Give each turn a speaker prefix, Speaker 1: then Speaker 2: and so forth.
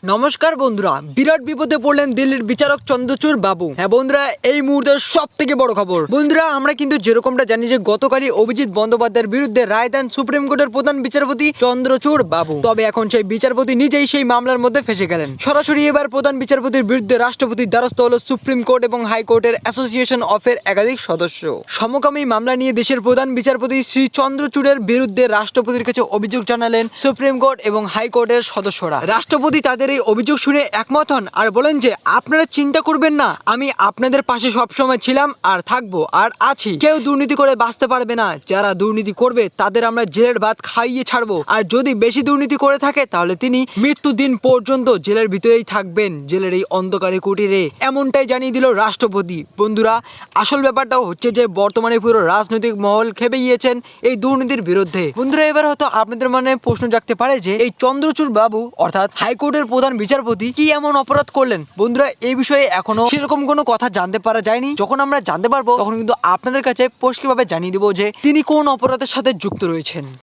Speaker 1: নমস্কার বন্ধুরা, বিরাট বিপদে পড়লেন দিল্লির বিচারক চন্দ্রচূড় বাবু। হ্যাঁ বন্ধুরা, এই মুহূর্তের সব থেকে বড় খবর। বন্ধুরা, আমরা কিন্তু যেরকমটা জানি যে গতকালই অভিজিৎ বন্দ্যোপাধ্যায়ের বিরুদ্ধে রায় দেন সুপ্রিম কোর্টের প্রধান বিচারপতি চন্দ্রচূড় বাবু। তবে এখন সেই বিচারপতি নিজেই সেই মামলার মধ্যে ফেসে গেলেন। সরাসরি এবার প্রধান বিচারপতির বিরুদ্ধে রাষ্ট্রপতির দ্বারস্থ হলো সুপ্রিম কোর্ট এবং হাইকোর্টের অ্যাসোসিয়েশন অফের একাধিক সদস্য। সমকামী মামলা নিয়ে দেশের প্রধান বিচারপতি শ্রী চন্দ্রচূড়ের বিরুদ্ধে রাষ্ট্রপতির কাছে অভিযোগ জানালেন সুপ্রিম কোর্ট এবং হাইকোর্টের সদস্যরা। রাষ্ট্রপতি তাদের এই অভিযোগ শুনে একমত হন আর বলেন যে আপনারা চিন্তা করবেন না, আমি আপনাদের পাশে সবসময় ছিলাম আর থাকবো আর আছি। কেউ দুর্নীতি করে বাঁচতে পারবে না, যারা দুর্নীতি করবে তাদের আমরা জেলের ভাত খাইয়ে ছাড়বো। আর যদি বেশি দুর্নীতি করে থাকে তাহলে তিনি মৃত্যুদিন পর্যন্ত জেলের ভিতরেই থাকবেন, জেলের এই অন্ধকারে কুটিরে। এমনটাই জানিয়ে দিল রাষ্ট্রপতি। বন্ধুরা, আসল ব্যাপারটা হচ্ছে যে বর্তমানে পুরো রাজনৈতিক মহল খেপে গিয়েছেন এই দুর্নীতির বিরুদ্ধে। বন্ধুরা, এবার হয়তো আপনাদের মনে প্রশ্ন জাগতে পারে যে এই চন্দ্রচূড় বাবু অর্থাৎ হাইকোর্টের প্রধান বিচারপতি কি এমন অপরাধ করলেন। বন্ধুরা, এই বিষয়ে এখনো সেরকম কোনো কথা জানতে পারা যায়নি। যখন আমরা জানতে পারবো তখন কিন্তু আপনাদের কাছে পরিষ্কারভাবে জানিয়ে দেবো যে তিনি কোন অপরাধের সাথে যুক্ত রয়েছেন।